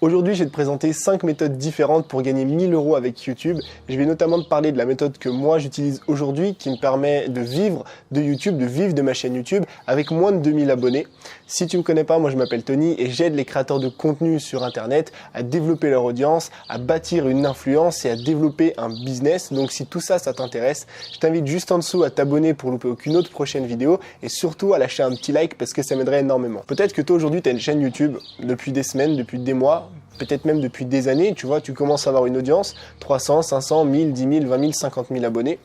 Aujourd'hui, je vais te présenter 5 méthodes différentes pour gagner 1000 € avec YouTube. Je vais notamment te parler de la méthode que moi j'utilise aujourd'hui qui me permet de vivre de YouTube, de vivre de ma chaîne YouTube avec moins de 2000 abonnés. Si tu me connais pas, moi je m'appelle Tony et j'aide les créateurs de contenu sur Internet à développer leur audience, à bâtir une influence et à développer un business. Donc si tout ça, ça t'intéresse, je t'invite juste en dessous à t'abonner pour louper aucune autre prochaine vidéo et surtout à lâcher un petit like parce que ça m'aiderait énormément. Peut-être que toi aujourd'hui tu as une chaîne YouTube depuis des semaines, depuis des mois, peut-être même depuis des années, tu vois, tu commences à avoir une audience, 300, 500, 1000, 10 000, 20 000, 50 000 abonnés,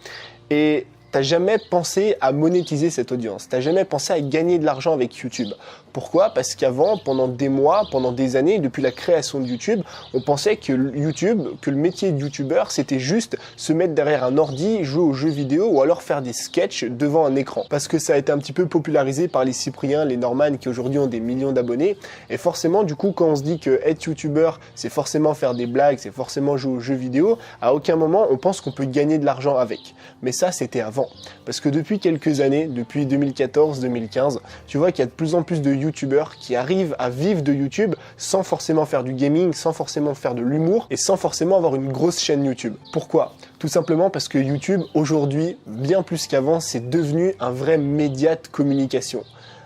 et t'as jamais pensé à monétiser cette audience, t'as jamais pensé à gagner de l'argent avec YouTube. Pourquoi? Parce qu'avant, pendant des mois, pendant des années, depuis la création de YouTube, on pensait que YouTube, que le métier de YouTuber, c'était juste se mettre derrière un ordi, jouer aux jeux vidéo ou alors faire des sketchs devant un écran. Parce que ça a été un petit peu popularisé par les Cypriens, les Norman qui aujourd'hui ont des millions d'abonnés. Et forcément, du coup, quand on se dit que être YouTuber, c'est forcément faire des blagues, c'est forcément jouer aux jeux vidéo, à aucun moment on pense qu'on peut gagner de l'argent avec. Mais ça, c'était avant. Parce que depuis quelques années, depuis 2014-2015, tu vois qu'il y a de plus en plus de YouTubeurs qui arrivent à vivre de YouTube sans forcément faire du gaming, sans forcément faire de l'humour et sans forcément avoir une grosse chaîne YouTube. Pourquoi? Tout simplement parce que YouTube, aujourd'hui, bien plus qu'avant, c'est devenu un vrai média de communication.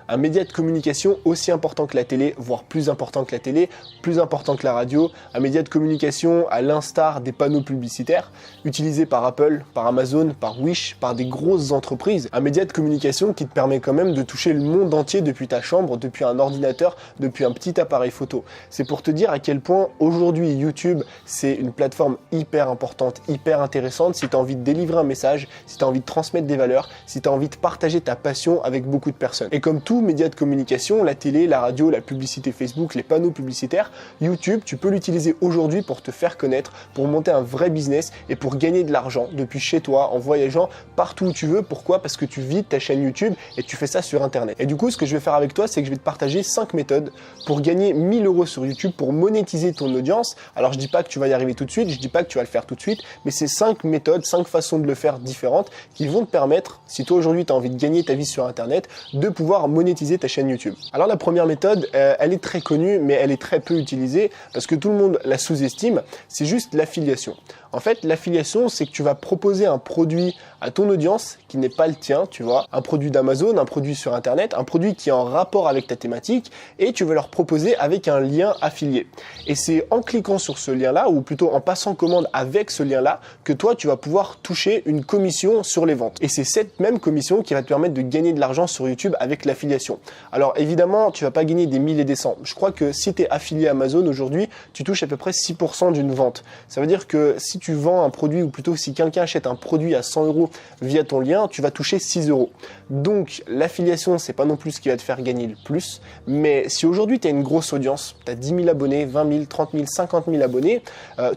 Un média de communication aussi important que la télé, voire plus important que la télé, plus important que la radio, un média de communication à l'instar des panneaux publicitaires, utilisé par Apple, par Amazon, par Wish, par des grosses entreprises. Un média de communication qui te permet quand même de toucher le monde entier depuis ta chambre, depuis un ordinateur, depuis un petit appareil photo. C'est pour te dire à quel point aujourd'hui YouTube, c'est une plateforme hyper importante, hyper intéressante si tu as envie de délivrer un message, si tu as envie de transmettre des valeurs, si tu as envie de partager ta passion avec beaucoup de personnes. Et comme tout médias de communication, la télé, la radio, la publicité Facebook, les panneaux publicitaires, YouTube, tu peux l'utiliser aujourd'hui pour te faire connaître, pour monter un vrai business et pour gagner de l'argent depuis chez toi, en voyageant partout où tu veux. Pourquoi? Parce que tu vis ta chaîne YouTube et tu fais ça sur Internet. Et du coup, ce que je vais faire avec toi, c'est que je vais te partager 5 méthodes pour gagner 1000 € sur YouTube, pour monétiser ton audience. Alors, je dis pas que tu vas y arriver tout de suite, je dis pas que tu vas le faire tout de suite, mais c'est 5 méthodes, 5 façons de le faire différentes qui vont te permettre, si toi aujourd'hui tu as envie de gagner ta vie sur Internet, de pouvoir monétiser ta chaîne YouTube. Alors la première méthode, elle est très connue, mais elle est très peu utilisée parce que tout le monde la sous-estime, c'est juste l'affiliation. En fait, l'affiliation, c'est que tu vas proposer un produit à ton audience qui n'est pas le tien, tu vois, un produit d'Amazon, un produit sur Internet, un produit qui est en rapport avec ta thématique et tu vas leur proposer avec un lien affilié. Et c'est en cliquant sur ce lien-là, ou plutôt en passant commande avec ce lien-là, que toi, tu vas pouvoir toucher une commission sur les ventes. Et c'est cette même commission qui va te permettre de gagner de l'argent sur YouTube avec l'affiliation. Alors évidemment, tu vas pas gagner des 1000 et des 100. Je crois que si tu es affilié à Amazon aujourd'hui, tu touches à peu près 6% d'une vente. Ça veut dire que si tu vends un produit, ou plutôt si quelqu'un achète un produit à 100 € via ton lien, tu vas toucher 6 €. Donc l'affiliation, c'est pas non plus ce qui va te faire gagner le plus. Mais si aujourd'hui tu as une grosse audience, tu as 10 000 abonnés, 20 000, 30 000, 50 000 abonnés,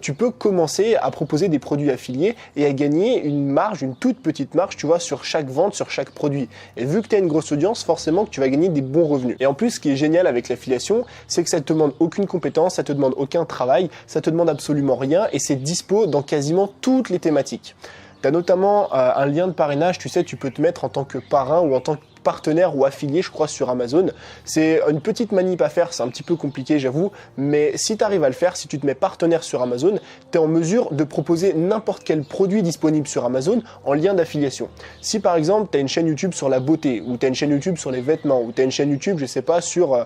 tu peux commencer à proposer des produits affiliés et à gagner une marge, une toute petite marge, tu vois, sur chaque vente, sur chaque produit. Et vu que tu as une grosse audience, forcément que tu vas gagner des bons revenus. Et en plus, ce qui est génial avec l'affiliation, c'est que ça te demande aucune compétence, ça te demande aucun travail, ça te demande absolument rien et c'est dispo dans quasiment toutes les thématiques. Tu as notamment un lien de parrainage, tu sais, tu peux te mettre en tant que parrain ou en tant que partenaire ou affilié, je crois, sur Amazon. C'est une petite manip à faire, c'est un petit peu compliqué, j'avoue, mais si tu arrives à le faire, si tu te mets partenaire sur Amazon, tu es en mesure de proposer n'importe quel produit disponible sur Amazon en lien d'affiliation. Si par exemple, tu as une chaîne YouTube sur la beauté, ou tu as une chaîne YouTube sur les vêtements, ou tu as une chaîne YouTube, je sais pas, sur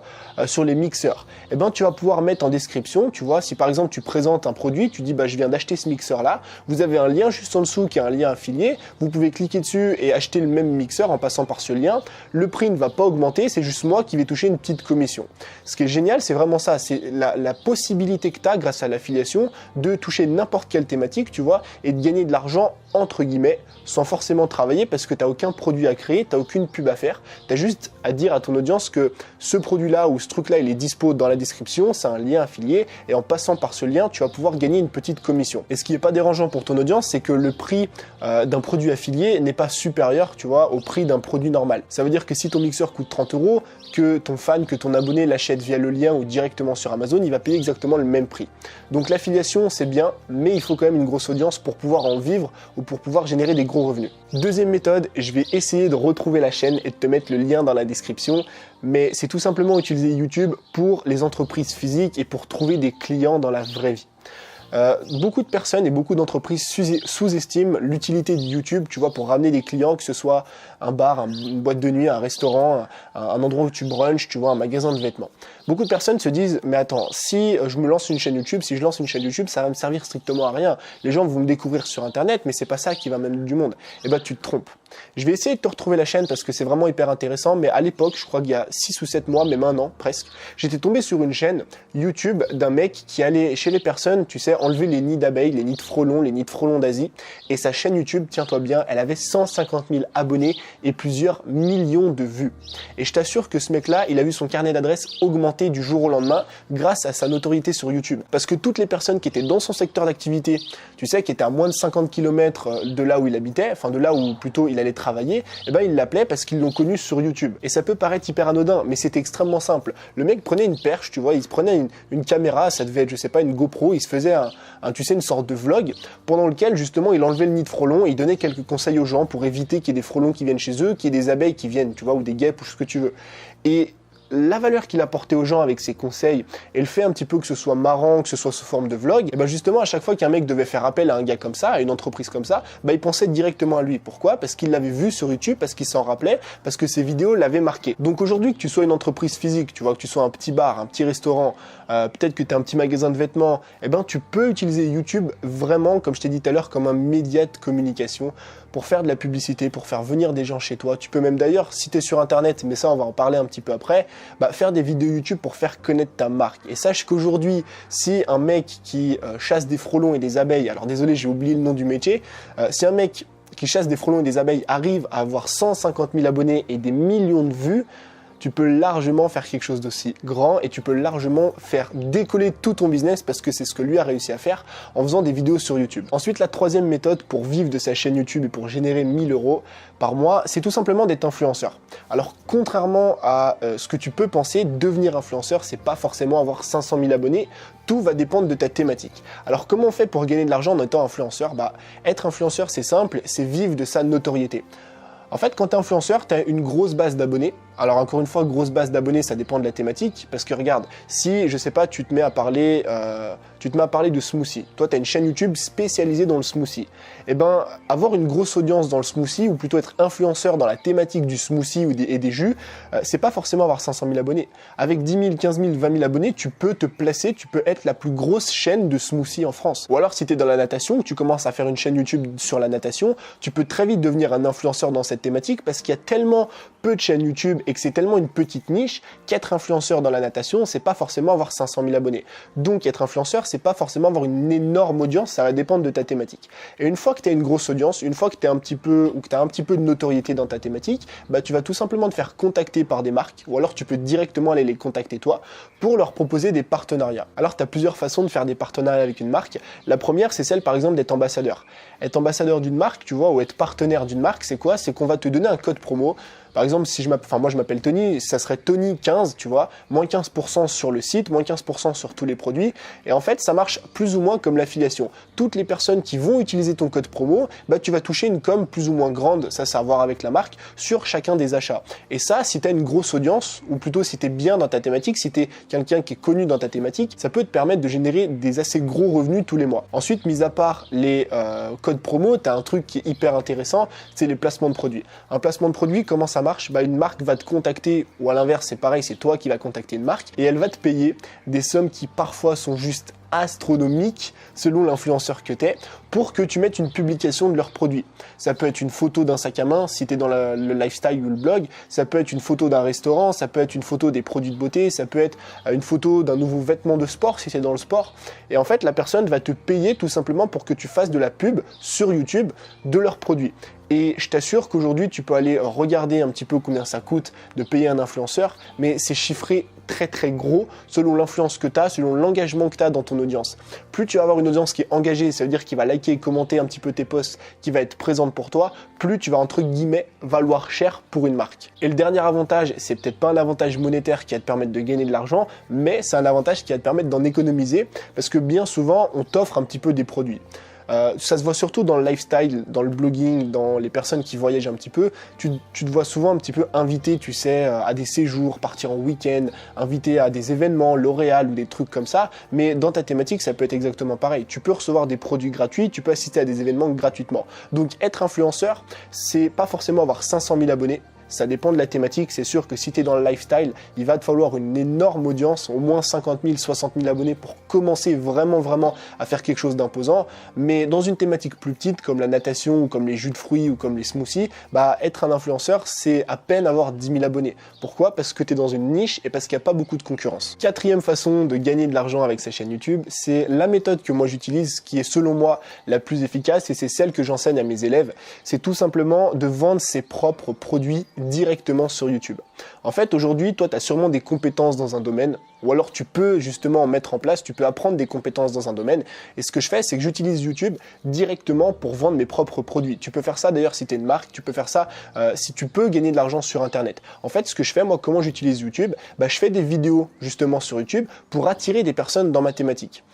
les mixeurs, eh ben, tu vas pouvoir mettre en description, tu vois, si par exemple tu présentes un produit, tu dis, bah, je viens d'acheter ce mixeur-là, vous avez un lien juste en dessous qui est un lien affilié, vous pouvez cliquer dessus et acheter le même mixeur en passant par ce lien. Le prix ne va pas augmenter, c'est juste moi qui vais toucher une petite commission. Ce qui est génial, c'est vraiment ça, c'est la possibilité que tu as grâce à l'affiliation de toucher n'importe quelle thématique, tu vois, et de gagner de l'argent entre guillemets, sans forcément travailler parce que tu n'as aucun produit à créer, tu n'as aucune pub à faire, tu as juste à dire à ton audience que ce produit-là ou ce truc-là, il est dispo dans la description, c'est un lien affilié et en passant par ce lien, tu vas pouvoir gagner une petite commission. Et ce qui n'est pas dérangeant pour ton audience, c'est que le prix d'un produit affilié n'est pas supérieur, tu vois, au prix d'un produit normal. Ça veut dire que si ton mixeur coûte 30 €, que ton fan, que ton abonné l'achète via le lien ou directement sur Amazon, il va payer exactement le même prix. Donc l'affiliation, c'est bien, mais il faut quand même une grosse audience pour pouvoir en vivre ou pour pouvoir générer des gros revenus. Deuxième méthode, je vais essayer de retrouver la chaîne et de te mettre le lien dans la description, mais c'est tout simplement utiliser YouTube pour les entreprises physiques et pour trouver des clients dans la vraie vie. Beaucoup de personnes et beaucoup d'entreprises sous-estiment l'utilité de YouTube, tu vois, pour ramener des clients, que ce soit un bar, une boîte de nuit, un restaurant, un endroit où tu brunches, tu vois, un magasin de vêtements. Beaucoup de personnes se disent, mais attends, si je me lance une chaîne YouTube, si je lance une chaîne YouTube, ça va me servir strictement à rien. Les gens vont me découvrir sur Internet, mais c'est pas ça qui va m'amener du monde. Eh ben, tu te trompes. Je vais essayer de te retrouver la chaîne parce que c'est vraiment hyper intéressant, mais à l'époque, je crois qu'il y a 6 ou 7 mois, même un an presque, j'étais tombé sur une chaîne YouTube d'un mec qui allait chez les personnes, tu sais, enlever les nids d'abeilles, les nids de frelons d'Asie. Et sa chaîne YouTube, tiens-toi bien, elle avait 150 000 abonnés et plusieurs millions de vues. Et je t'assure que ce mec-là, il a vu son carnet d'adresses augmenter du jour au lendemain grâce à sa notoriété sur YouTube. Parce que toutes les personnes qui étaient dans son secteur d'activité, tu sais, qui étaient à moins de 50 km de là où il habitait, enfin de là où plutôt il allait travailler, eh ben il l'appelait parce qu'ils l'ont connu sur YouTube. Et ça peut paraître hyper anodin, mais c'est extrêmement simple. Le mec prenait une perche, tu vois, il se prenait une caméra, ça devait être, je sais pas, une GoPro, il se faisait tu sais, une sorte de vlog pendant lequel justement il enlevait le nid de frelons et il donnait quelques conseils aux gens pour éviter qu'il y ait des frelons qui viennent chez eux, qu'il y ait des abeilles qui viennent, tu vois, ou des guêpes ou ce que tu veux. Et la valeur qu'il apportait aux gens avec ses conseils et le fait un petit peu que ce soit marrant, que ce soit sous forme de vlog, et ben justement à chaque fois qu'un mec devait faire appel à un gars comme ça, à une entreprise comme ça, ben il pensait directement à lui. Pourquoi? Parce qu'il l'avait vu sur YouTube, parce qu'il s'en rappelait, parce que ses vidéos l'avaient marqué. Donc aujourd'hui que tu sois une entreprise physique, tu vois, que tu sois un petit bar, un petit restaurant, peut-être que tu as un petit magasin de vêtements, et ben tu peux utiliser YouTube vraiment, comme je t'ai dit tout à l'heure, comme un média de communication pour faire de la publicité, pour faire venir des gens chez toi. Tu peux même d'ailleurs, si tu es sur Internet, mais ça on va en parler un petit peu après, faire des vidéos YouTube pour faire connaître ta marque. Et sache qu'aujourd'hui, si un mec qui chasse des frelons et des abeilles, alors désolé j'ai oublié le nom du métier, si un mec qui chasse des frelons et des abeilles arrive à avoir 150 000 abonnés et des millions de vues, tu peux largement faire quelque chose d'aussi grand et tu peux largement faire décoller tout ton business parce que c'est ce que lui a réussi à faire en faisant des vidéos sur YouTube. Ensuite, la troisième méthode pour vivre de sa chaîne YouTube et pour générer 1000 € par mois, c'est tout simplement d'être influenceur. Alors, contrairement à ce que tu peux penser, devenir influenceur, c'est pas forcément avoir 500 000 abonnés. Tout va dépendre de ta thématique. Alors, comment on fait pour gagner de l'argent en étant influenceur? Être influenceur, c'est simple, c'est vivre de sa notoriété. En fait, quand tu es influenceur, tu as une grosse base d'abonnés. Alors encore une fois, grosse base d'abonnés, ça dépend de la thématique. Parce que regarde, si, je sais pas, tu te mets à parler de smoothie. Toi, tu as une chaîne YouTube spécialisée dans le smoothie. Eh ben, avoir une grosse audience dans le smoothie, ou plutôt être influenceur dans la thématique du smoothie et des jus, c'est pas forcément avoir 500 000 abonnés. Avec 10 000, 15 000, 20 000 abonnés, tu peux te placer, tu peux être la plus grosse chaîne de smoothie en France. Ou alors, si tu es dans la natation, que tu commences à faire une chaîne YouTube sur la natation, tu peux très vite devenir un influenceur dans cette thématique parce qu'il y a tellement peu de chaînes YouTube et que c'est tellement une petite niche qu'être influenceur dans la natation, c'est pas forcément avoir 500 000 abonnés. Donc être influenceur, c'est pas forcément avoir une énorme audience, ça va dépendre de ta thématique. Et une fois que tu as une grosse audience, une fois que tu as un petit peu de notoriété dans ta thématique, tu vas tout simplement te faire contacter par des marques ou alors tu peux directement aller les contacter toi pour leur proposer des partenariats. Alors tu as plusieurs façons de faire des partenariats avec une marque. La première, c'est celle par exemple d'être ambassadeur. Être ambassadeur d'une marque, tu vois, ou être partenaire d'une marque, c'est quoi? C'est qu'on va te donner un code promo. Par exemple, si moi je m'appelle Tony, ça serait Tony 15, tu vois, moins 15% sur le site, moins 15% sur tous les produits. Et en fait, ça marche plus ou moins comme l'affiliation. Toutes les personnes qui vont utiliser ton code promo, tu vas toucher une com plus ou moins grande, ça a à voir avec la marque, sur chacun des achats. Et ça, si tu as une grosse audience, ou plutôt si tu es bien dans ta thématique, si tu es quelqu'un qui est connu dans ta thématique, ça peut te permettre de générer des assez gros revenus tous les mois. Ensuite, mis à part les codes promo, tu as un truc qui est hyper intéressant, c'est les placements de produits. Un placement de produit, comment ça marche? Une marque va te contacter, ou à l'inverse, c'est pareil, c'est toi qui vas contacter une marque, et elle va te payer des sommes qui parfois sont juste astronomiques selon l'influenceur que tu es pour que tu mettes une publication de leurs produits. Ça peut être une photo d'un sac à main si tu es dans le lifestyle ou le blog, ça peut être une photo d'un restaurant, ça peut être une photo des produits de beauté, ça peut être une photo d'un nouveau vêtement de sport si tu es dans le sport. Et en fait, la personne va te payer tout simplement pour que tu fasses de la pub sur YouTube de leurs produits. Et je t'assure qu'aujourd'hui, tu peux aller regarder un petit peu combien ça coûte de payer un influenceur, mais c'est chiffré très très gros selon l'influence que tu as, selon l'engagement que tu as dans ton audience. Plus tu vas avoir une audience qui est engagée, ça veut dire qu'il va liker et commenter un petit peu tes posts, qui va être présente pour toi, plus tu vas entre guillemets valoir cher pour une marque. Et le dernier avantage, c'est peut-être pas un avantage monétaire qui va te permettre de gagner de l'argent, mais c'est un avantage qui va te permettre d'en économiser parce que bien souvent, on t'offre un petit peu des produits. Ça se voit surtout dans le lifestyle, dans le blogging, dans les personnes qui voyagent un petit peu. Tu te vois souvent un petit peu invité, tu sais, à des séjours, partir en week-end, invité à des événements, L'Oréal ou des trucs comme ça. Mais dans ta thématique, ça peut être exactement pareil. Tu peux recevoir des produits gratuits, tu peux assister à des événements gratuitement. Donc être influenceur, c'est pas forcément avoir 500 000 abonnés. Ça dépend de la thématique, c'est sûr que si tu es dans le lifestyle, il va te falloir une énorme audience, au moins 50 000, 60 000 abonnés pour commencer vraiment à faire quelque chose d'imposant. Mais dans une thématique plus petite, comme la natation, ou comme les jus de fruits, ou comme les smoothies, être un influenceur, c'est à peine avoir 10 000 abonnés. Pourquoi? Parce que tu es dans une niche et parce qu'il n'y a pas beaucoup de concurrence. Quatrième façon de gagner de l'argent avec sa chaîne YouTube, c'est la méthode que moi j'utilise, qui est selon moi la plus efficace, et c'est celle que j'enseigne à mes élèves. C'est tout simplement de vendre ses propres produits directement sur YouTube. En fait, aujourd'hui, toi, tu as sûrement des compétences dans un domaine, ou alors tu peux justement en mettre en place, tu peux apprendre des compétences dans un domaine. Et ce que je fais, c'est que j'utilise YouTube directement pour vendre mes propres produits. Tu peux faire ça d'ailleurs si tu es une marque, tu peux faire ça si tu peux gagner de l'argent sur Internet. En fait, ce que je fais, moi, comment j'utilise YouTube, je fais des vidéos justement sur YouTube pour attirer des personnes dans ma thématique.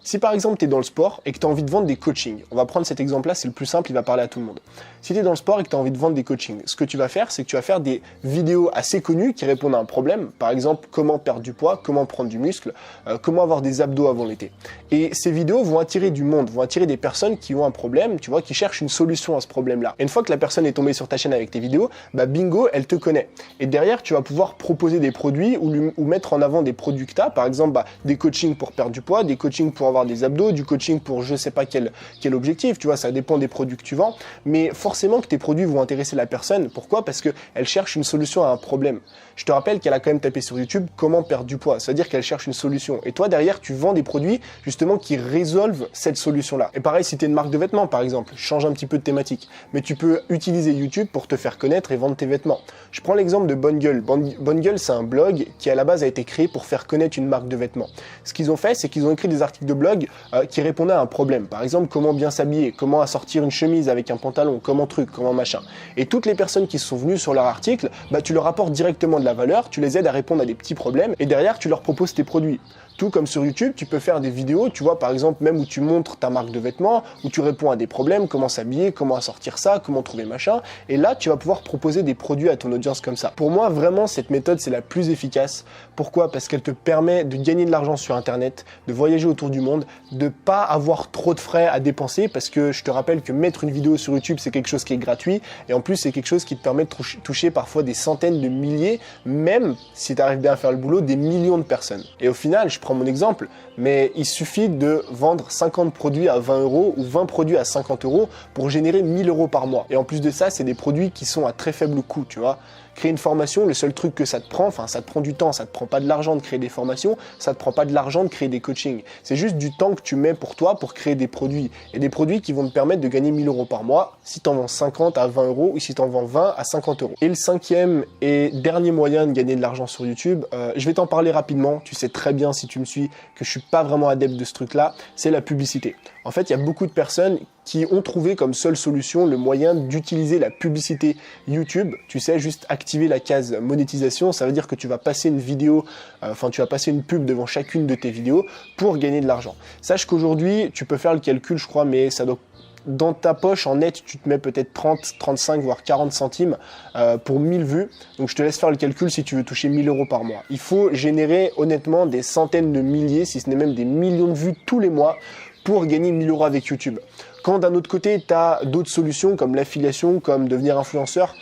Si par exemple tu es dans le sport et que tu as envie de vendre des coachings, on va prendre cet exemple-là, c'est le plus simple, il va parler à tout le monde. Si tu es dans le sport et que tu as envie de vendre des coachings, ce que tu vas faire, c'est que tu vas faire des vidéos assez connues qui répondent à un problème. Par exemple, comment perdre du poids, comment prendre du muscle, comment avoir des abdos avant l'été. Et ces vidéos vont attirer du monde, vont attirer des personnes qui ont un problème, tu vois, qui cherchent une solution à ce problème-là. Et une fois que la personne est tombée sur ta chaîne avec tes vidéos, bingo, elle te connaît. Et derrière, tu vas pouvoir proposer des produits ou mettre en avant des produits que tu as. Par exemple, des coachings pour perdre du poids, des coachings pour avoir des abdos, du coaching pour je sais pas quel objectif, tu vois, ça dépend des produits que tu vends, mais forcément que tes produits vont intéresser la personne. Pourquoi? Parce qu'elle cherche une solution à un problème. Je te rappelle qu'elle a quand même tapé sur YouTube comment perdre du poids, c'est-à-dire qu'elle cherche une solution. Et toi, derrière, tu vends des produits justement qui résolvent cette solution-là. Et pareil, si tu es une marque de vêtements, par exemple, change un petit peu de thématique, mais tu peux utiliser YouTube pour te faire connaître et vendre tes vêtements. Je prends l'exemple de Bonne Gueule. Bonne Gueule, c'est un blog qui à la base a été créé pour faire connaître une marque de vêtements. Ce qu'ils ont fait, c'est qu'ils ont écrit des articles de blog qui répondaient à un problème. Par exemple, comment bien s'habiller, comment assortir une chemise avec un pantalon, comment truc, comment machin. Et toutes les personnes qui sont venues sur leur article, tu leur apportes directement de la valeur, tu les aides à répondre à des petits problèmes et derrière, tu leur proposes tes produits. Tout comme sur YouTube, tu peux faire des vidéos, tu vois, par exemple, même où tu montres ta marque de vêtements, où tu réponds à des problèmes, comment s'habiller, comment assortir ça, comment trouver machin. Et là, tu vas pouvoir proposer des produits à ton audience comme ça. Pour moi, vraiment, cette méthode, c'est la plus efficace. Pourquoi? Parce qu'elle te permet de gagner de l'argent sur Internet, de voyager autour du monde, de pas avoir trop de frais à dépenser, parce que je te rappelle que mettre une vidéo sur YouTube, c'est quelque chose qui est gratuit. Et en plus, c'est quelque chose qui te permet de toucher parfois des centaines de milliers, même si tu arrives bien à faire le boulot, des millions de personnes. Et au final, je prends mon exemple, mais il suffit de vendre 50 produits à 20 € ou 20 produits à 50 € pour générer 1 000 € par mois. Et en plus de ça, c'est des produits qui sont à très faible coût, tu vois. Créer une formation, le seul truc que ça te prend, ça te prend du temps, ça te prend pas de l'argent de créer des formations, ça te prend pas de l'argent de créer des coachings. C'est juste du temps que tu mets pour toi pour créer des produits. Et des produits qui vont te permettre de gagner 1 000 € par mois si tu en vends 50 à 20 € ou si tu en vends 20 à 50 €. Et le cinquième et dernier moyen de gagner de l'argent sur YouTube, je vais t'en parler rapidement. Tu sais très bien si tu me suis que je suis pas vraiment adepte de ce truc-là, c'est la publicité. En fait, il y a beaucoup de personnes qui ont trouvé comme seule solution le moyen d'utiliser la publicité YouTube. Tu sais, juste activer la case monétisation, ça veut dire que tu vas passer une vidéo, tu vas passer une pub devant chacune de tes vidéos pour gagner de l'argent. Sache qu'aujourd'hui, tu peux faire le calcul, je crois, mais ça doit... Dans ta poche, en net, tu te mets peut-être 30, 35, voire 40 centimes pour 1000 vues. Donc, je te laisse faire le calcul si tu veux toucher 1 000 € par mois. Il faut générer honnêtement des centaines de milliers, si ce n'est même des millions de vues tous les mois pour gagner 1 000 € avec YouTube. Quand d'un autre côté, tu as d'autres solutions comme l'affiliation, comme devenir influenceur,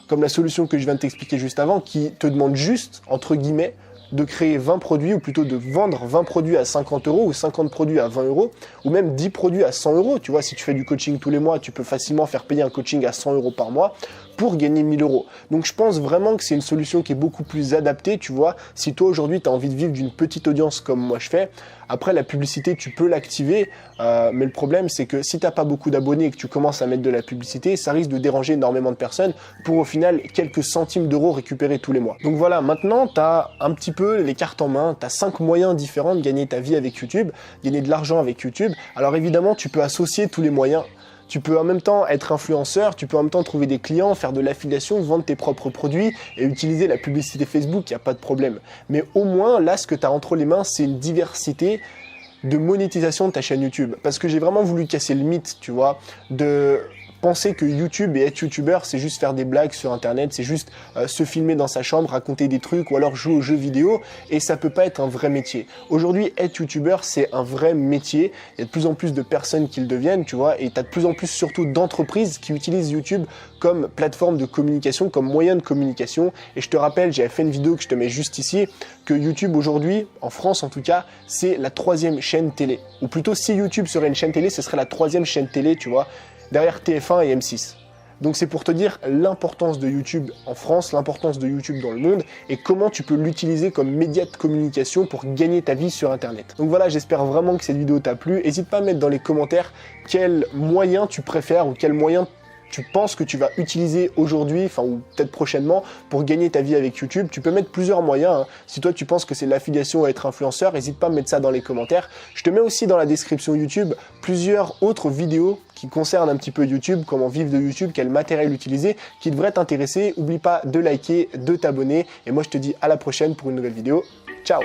comme la solution que je viens de t'expliquer juste avant, qui te demande juste, entre guillemets, de créer 20 produits, ou plutôt de vendre 20 produits à 50 € ou 50 produits à 20 €, ou même 10 produits à 100 €. Tu vois, si tu fais du coaching tous les mois, tu peux facilement faire payer un coaching à 100 € par mois pour gagner 1 000 €. Donc je pense vraiment que c'est une solution qui est beaucoup plus adaptée, tu vois. Si toi aujourd'hui tu as envie de vivre d'une petite audience comme moi je fais, Après, la publicité, tu peux l'activer, mais le problème, c'est que si tu n'as pas beaucoup d'abonnés et que tu commences à mettre de la publicité, ça risque de déranger énormément de personnes pour au final quelques centimes d'euros récupérés tous les mois. Donc voilà, maintenant, tu as un petit peu les cartes en main, tu as 5 moyens différents de gagner ta vie avec YouTube, gagner de l'argent avec YouTube. Alors évidemment, tu peux associer tous les moyens. Tu peux en même temps être influenceur, tu peux en même temps trouver des clients, faire de l'affiliation, vendre tes propres produits et utiliser la publicité Facebook, il n'y a pas de problème. Mais au moins, là, ce que tu as entre les mains, c'est une diversité de monétisation de ta chaîne YouTube. Parce que j'ai vraiment voulu casser le mythe, tu vois, de penser que YouTube et être youtubeur, c'est juste faire des blagues sur internet, c'est juste se filmer dans sa chambre, raconter des trucs ou alors jouer aux jeux vidéo, et ça peut pas être un vrai métier. Aujourd'hui, être youtubeur, c'est un vrai métier. Il y a de plus en plus de personnes qui le deviennent, tu vois, et tu as de plus en plus surtout d'entreprises qui utilisent YouTube comme plateforme de communication, comme moyen de communication. Et je te rappelle, j'avais fait une vidéo que je te mets juste ici, que YouTube aujourd'hui, en France en tout cas, c'est la 3e chaîne télé. Ou plutôt, si YouTube serait une chaîne télé, ce serait la 3e chaîne télé, tu vois, derrière TF1 et M6. Donc c'est pour te dire l'importance de YouTube en France, l'importance de YouTube dans le monde et comment tu peux l'utiliser comme média de communication pour gagner ta vie sur Internet. Donc voilà, j'espère vraiment que cette vidéo t'a plu. N'hésite pas à mettre dans les commentaires quel moyen tu préfères ou quel moyen tu penses que tu vas utiliser aujourd'hui, enfin ou peut-être prochainement, pour gagner ta vie avec YouTube. Tu peux mettre plusieurs moyens, hein. Si toi tu penses que c'est l'affiliation à être influenceur, n'hésite pas à mettre ça dans les commentaires. Je te mets aussi dans la description YouTube plusieurs autres vidéos qui concernent un petit peu YouTube, comment vivre de YouTube, quel matériel utiliser, qui devrait t'intéresser. N'oublie pas de liker, de t'abonner, et moi je te dis à la prochaine pour une nouvelle vidéo. Ciao!